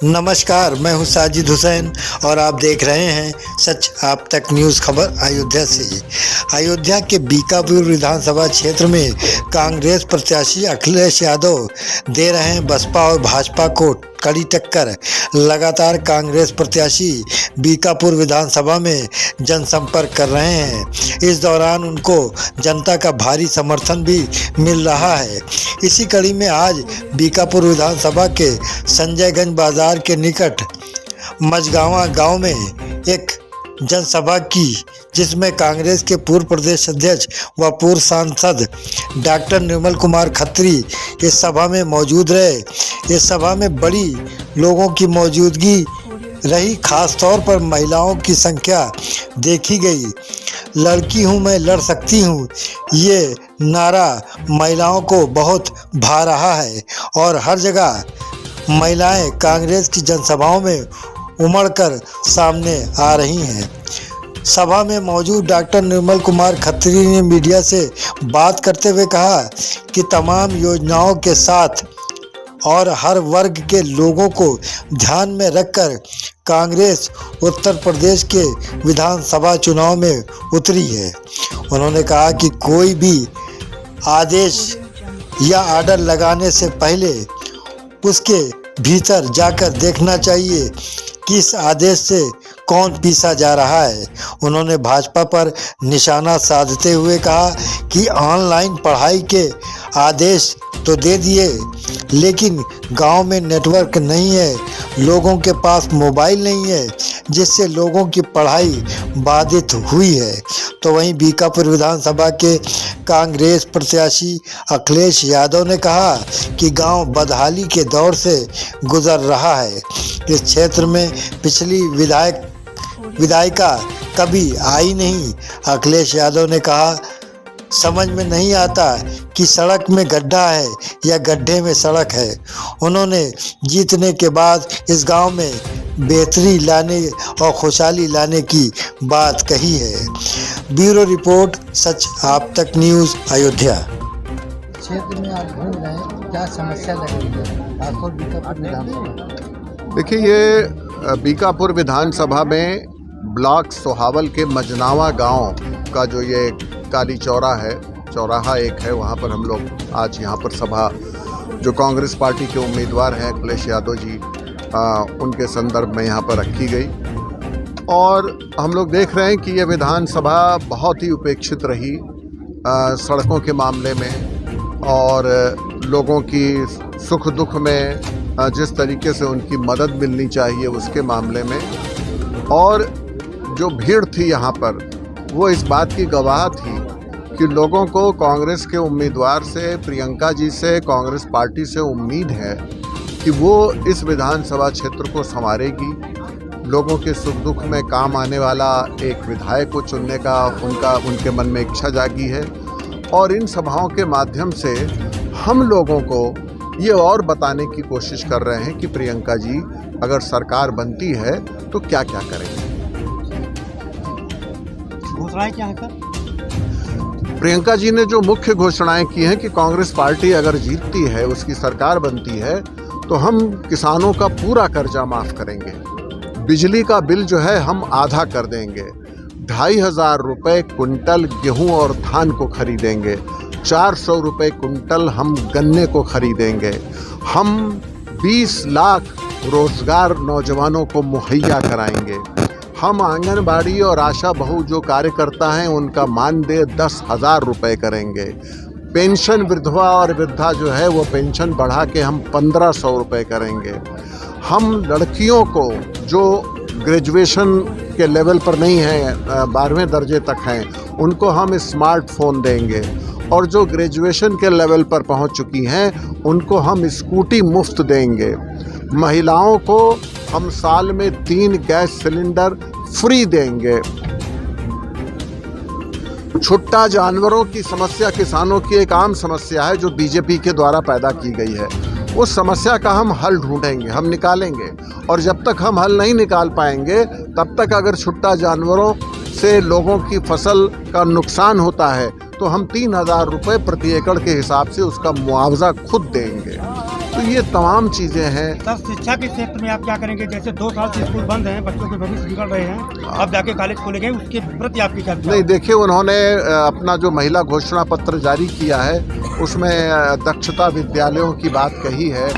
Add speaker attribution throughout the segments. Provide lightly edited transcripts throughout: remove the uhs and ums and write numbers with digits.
Speaker 1: नमस्कार, मैं हूं साजिद हुसैन और आप देख रहे हैं सच आप तक न्यूज़ खबर अयोध्या से। अयोध्या के बीकापुर विधानसभा क्षेत्र में कांग्रेस प्रत्याशी अखिलेश यादव दे रहे हैं बसपा और भाजपा को कड़ी टक्कर। लगातार कांग्रेस प्रत्याशी बीकापुर विधानसभा में जनसंपर्क कर रहे हैं। इस दौरान उनको जनता का भारी समर्थन भी मिल रहा है। इसी कड़ी में आज बीकापुर विधानसभा के संजयगंज बाजार के निकट मझगावा गांव में एक जनसभा की, जिसमें कांग्रेस के पूर्व प्रदेश अध्यक्ष व पूर्व सांसद डॉक्टर निर्मल कुमार खत्री इस सभा में मौजूद रहे। इस सभा में बड़ी लोगों की मौजूदगी रही, खास तौर पर महिलाओं की संख्या देखी गई। लड़की हूँ मैं लड़ सकती हूँ, ये नारा महिलाओं को बहुत भा रहा है और हर जगह महिलाएं कांग्रेस की जनसभाओं में उमड़कर सामने आ रही हैं। सभा में मौजूद डॉक्टर निर्मल कुमार खत्री ने मीडिया से बात करते हुए कहा कि तमाम योजनाओं के साथ और हर वर्ग के लोगों को ध्यान में रखकर कांग्रेस उत्तर प्रदेश के विधानसभा चुनाव में उतरी है। उन्होंने कहा कि कोई भी आदेश या आर्डर लगाने से पहले उसके भीतर जाकर देखना चाहिए कि इस आदेश से कौन पीसा जा रहा है। उन्होंने भाजपा पर निशाना साधते हुए कहा कि ऑनलाइन पढ़ाई के आदेश तो दे दिए, लेकिन गांव में नेटवर्क नहीं है, लोगों के पास मोबाइल नहीं है, जिससे लोगों की पढ़ाई बाधित हुई है। तो वहीं बीकापुर विधानसभा के कांग्रेस प्रत्याशी अखिलेश यादव ने कहा कि गांव बदहाली के दौर से गुजर रहा है। इस क्षेत्र में पिछली विधायिका कभी आई नहीं। अखिलेश यादव ने कहा, समझ में नहीं आता कि सड़क में गड्ढा है या गड्ढे में सड़क है। उन्होंने जीतने के बाद इस गांव में बेहतरी लाने और खुशहाली लाने की बात कही है। ब्यूरो रिपोर्ट, सच आप तक न्यूज़, अयोध्या।
Speaker 2: क्षेत्र में आज घूम रहे हैं, क्या समस्या लग रही है खासतौर बीकापुर विधानसभा?
Speaker 3: देखिए, ये बीकापुर विधानसभा में ब्लॉक सोहावल के मझनावा गांव का जो ये काली चौराहा एक है, वहाँ पर हम लोग आज यहाँ पर सभा जो कांग्रेस पार्टी के उम्मीदवार हैं अखिलेश यादव जी, उनके संदर्भ में यहाँ पर रखी गई। और हम लोग देख रहे हैं कि ये विधानसभा बहुत ही उपेक्षित रही सड़कों के मामले में और लोगों की सुख दुख में जिस तरीके से उनकी मदद मिलनी चाहिए उसके मामले में। और जो भीड़ थी यहाँ पर वो इस बात की गवाह थी कि लोगों को कांग्रेस के उम्मीदवार से, प्रियंका जी से, कांग्रेस पार्टी से उम्मीद है कि वो इस विधानसभा क्षेत्र को संवारेगी। लोगों के सुख दुख में काम आने वाला एक विधायक को चुनने का उनके मन में इच्छा जागी है। और इन सभाओं के माध्यम से हम लोगों को ये और बताने की कोशिश कर रहे हैं कि प्रियंका जी अगर सरकार बनती है तो क्या क्या करेंगे।
Speaker 2: घोषणाएं क्या है सर?
Speaker 3: प्रियंका जी ने जो मुख्य घोषणाएं की हैं कि कांग्रेस पार्टी अगर जीतती है, उसकी सरकार बनती है, तो हम किसानों का पूरा कर्जा माफ करेंगे, बिजली का बिल जो है हम आधा कर देंगे, 2,500 रुपये कुंटल गेहूं और धान को खरीदेंगे, 400 रुपये कुंटल हम गन्ने को खरीदेंगे, हम 20 लाख रोजगार नौजवानों को मुहैया कराएंगे, हम आंगनबाड़ी और आशा बहु जो कार्यकर्ता हैं उनका मानदेय 10,000 रुपये करेंगे, पेंशन विधवा और वृद्धा जो है वो पेंशन बढ़ा के हम 1,500 रुपये करेंगे, हम लड़कियों को जो ग्रेजुएशन के लेवल पर नहीं है, 12वें दर्जे तक हैं, उनको हम स्मार्टफोन देंगे, और जो ग्रेजुएशन के लेवल पर पहुंच चुकी हैं उनको हम स्कूटी मुफ्त देंगे। महिलाओं को हम साल में 3 गैस सिलेंडर फ्री देंगे। छुट्टा जानवरों की समस्या किसानों की एक आम समस्या है जो बीजेपी के द्वारा पैदा की गई है। उस समस्या का हम हल ढूंढेंगे, हम निकालेंगे, और जब तक हम हल नहीं निकाल पाएंगे तब तक अगर छुट्टा जानवरों से लोगों की फसल का नुकसान होता है तो हम 3,000 रुपये प्रति एकड़ के हिसाब से उसका मुआवजा खुद देंगे। तो ये तमाम चीज़ें हैं।
Speaker 4: सर, शिक्षा के क्षेत्र में आप क्या करेंगे? जैसे 2 साल से स्कूल बंद हैं, बच्चों के भविष्य बिगड़ रहे हैं, अब जाके कॉलेज खोलेंगे, उसके प्रति आपकी क्या?
Speaker 3: नहीं, देखिए, उन्होंने अपना जो महिला घोषणा पत्र जारी किया है उसमें दक्षता विद्यालयों की बात कही है,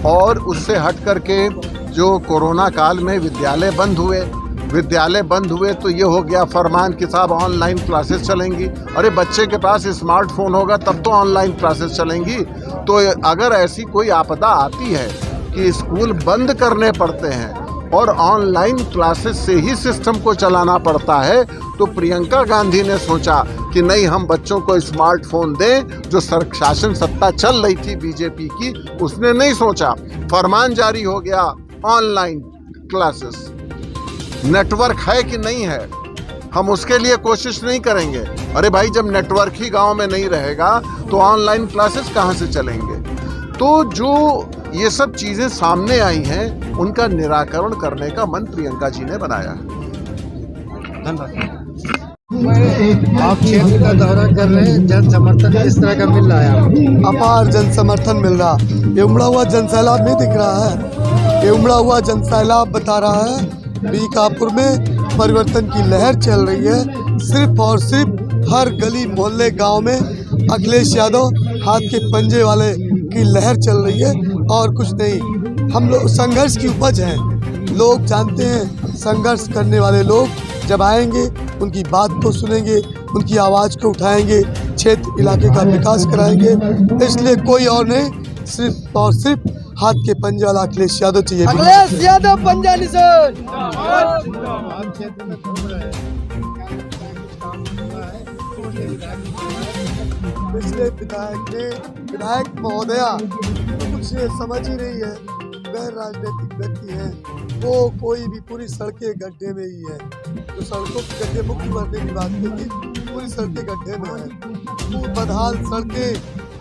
Speaker 3: और उससे हट करके जो कोरोना काल में विद्यालय बंद हुए तो ये हो गया फरमान कि साहब ऑनलाइन क्लासेस चलेंगी। अरे बच्चे के पास स्मार्टफोन होगा तब तो ऑनलाइन क्लासेस चलेंगी। तो अगर ऐसी कोई आपदा आती है कि स्कूल बंद करने पड़ते हैं और ऑनलाइन क्लासेस से ही सिस्टम को चलाना पड़ता है, तो प्रियंका गांधी ने सोचा कि नहीं, हम बच्चों को स्मार्टफोन दें। जो शासन सत्ता चल रही थी बीजेपी की, उसने नहीं सोचा, फरमान जारी हो गया ऑनलाइन क्लासेस। नेटवर्क है कि नहीं है, हम उसके लिए कोशिश नहीं करेंगे। अरे भाई, जब नेटवर्क ही गांव में नहीं रहेगा तो ऑनलाइन क्लासेस कहां से चलेंगे? तो जो ये सब चीज़ें सामने आई हैं, उनका निराकरण करने का मन प्रियंका जी ने बनाया है।
Speaker 4: धन्यवाद।
Speaker 2: आप क्षेत्र का दौरा कर रहे हैं, जन समर्थन किस तरह का मिल रहा है आपको?
Speaker 5: अपार जन समर्थन मिल रहा। ये उमड़ा हुआ जनसैलाब नहीं दिख रहा है, ये उमड़ा हुआ जनसैलाब बता रहा है बीकापुर में परिवर्तन की लहर चल रही है। सिर्फ और सिर्फ हर गली मोहल्ले गांव में अखिलेश यादव हाथ के पंजे वाले की लहर चल रही है, और कुछ नहीं। हम लोग संघर्ष की उपज हैं, लोग जानते हैं। संघर्ष करने वाले लोग जब आएंगे, उनकी बात को सुनेंगे, उनकी आवाज़ को उठाएंगे, क्षेत्र इलाके का विकास कराएंगे। इसलिए कोई और नहीं, सिर्फ और सिर्फ हाथ के पंजे वाला अखिलेश यादव चाहिए।
Speaker 2: अखिलेश यादव पंजा निशान।
Speaker 5: पिछले विधायक महोदया तो कुछ समझ ही नहीं है, गैर राजनीतिक व्यक्ति हैं। वो कोई भी पूरी सड़कें गड्ढे में ही है। तो सड़कों के गड्ढे मुक्त करने की बात कही, पूरी सड़कें गड्ढे में है। बदहाल सड़कें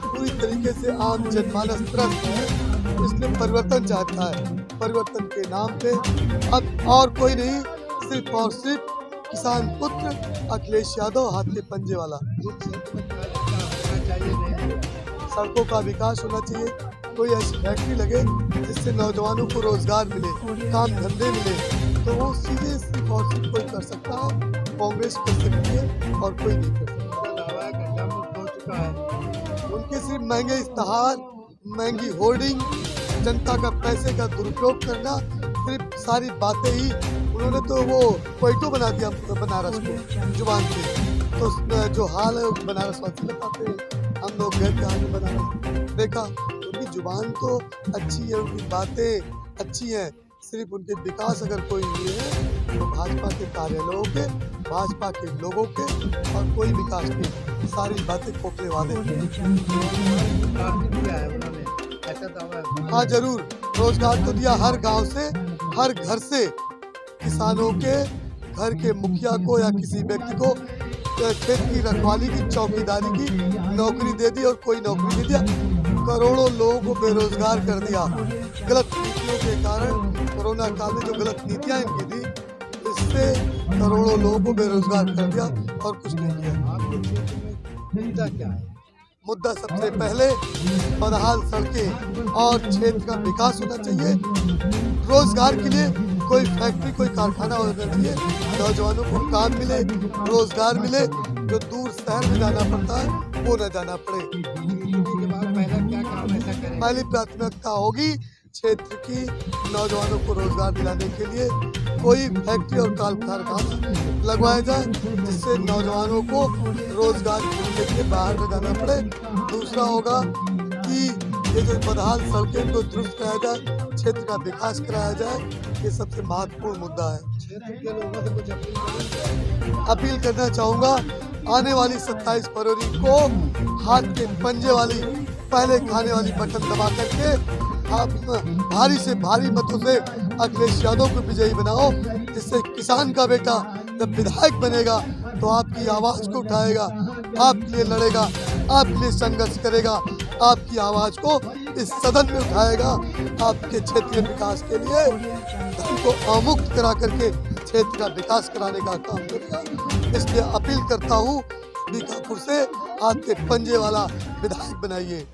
Speaker 5: पूरी तरीके से आम जनमानस त्रस्त है। इसलिए परिवर्तन चाहता है। परिवर्तन के नाम पे अब और कोई नहीं, सिर्फ और सिर्फ किसान पुत्र अखिलेश यादव हाथ के पंजे वाला। सड़कों का विकास होना चाहिए, कोई ऐसी फैक्ट्री लगे जिससे नौजवानों को रोजगार मिले, काम धंधे मिले, तो वो सीधे सिर्फ और सिर्फ कोई कर सकता है, कांग्रेस कर सकती है और कोई नहीं कर सकता। उनके सिर्फ महंगे इश्तहार, महंगी होर्डिंग, जनता का पैसे का दुरुपयोग करना, सिर्फ सारी बातें ही। उन्होंने तो वो क्वेटो बना दिया बनारस को जुबान से। तो जो हाल है बनारस वासी बताते हैं, हम लोग गए थे बनारस, देखा उनकी जुबान तो अच्छी है, उनकी बातें अच्छी हैं, सिर्फ उनके विकास अगर कोई हुए हैं तो भाजपा के कार्यालयों के, भाजपा के लोगों के, और कोई विकास नहीं, सारी बातें खोखले वादे। हाँ जरूर, रोजगार तो दिया, हर गांव से, हर घर से किसानों के घर के मुखिया को या किसी व्यक्ति को खेत की रखवाली की, चौकीदारी की नौकरी दे दी, और कोई नौकरी नहीं दिया। करोड़ों लोगों को बेरोजगार कर दिया। गलत नीतियों के कारण, कोरोना काल में जो गलत नीतियां इनकी थी, इससे करोड़ों लोगों को बेरोजगार कर दिया और कुछ नहीं किया।
Speaker 2: आपके क्षेत्र में मुद्दा क्या है?
Speaker 5: मुद्दा सबसे पहले बदहाल सड़कें और क्षेत्र का विकास होना चाहिए। रोजगार के लिए कोई फैक्ट्री, कोई कारखाना होना चाहिए, नौजवानों को काम मिले, रोजगार मिले, जो दूर शहर में जाना पड़ता है वो न जाना पड़े। पहली प्राथमिकता होगी क्षेत्र की नौजवानों को रोजगार दिलाने के लिए कोई फैक्ट्री और कारखाना लगवाया जाए, जिससे नौजवानों को रोजगार के लिए बाहर में जाना पड़े। दूसरा होगा कि ये जो बदहाल सड़कें को दुरुस्त कराया जाए, क्षेत्र का विकास कराया जाए, ये सबसे महत्वपूर्ण मुद्दा है।
Speaker 2: क्षेत्र के लोगों से कुछ
Speaker 5: अपील करना चाहूँगा, आने वाली 27 फरवरी को हाथ के पंजे वाली, पहले खाने वाली बटन दबा करके आप भारी से भारी मतों से अखिलेश यादव को विजयी बनाओ, जिससे किसान का बेटा जब विधायक बनेगा तो आपकी आवाज़ को उठाएगा, आपके लिए लड़ेगा, आपके लिए संघर्ष करेगा, आपकी आवाज़ को इस सदन में उठाएगा, आपके क्षेत्रीय विकास के लिए धन को अमुक्त करा करके क्षेत्र का विकास कराने का काम करेगा। इसलिए अपील करता हूँ, बीकापुर से हाथ के पंजे वाला विधायक बनाइए।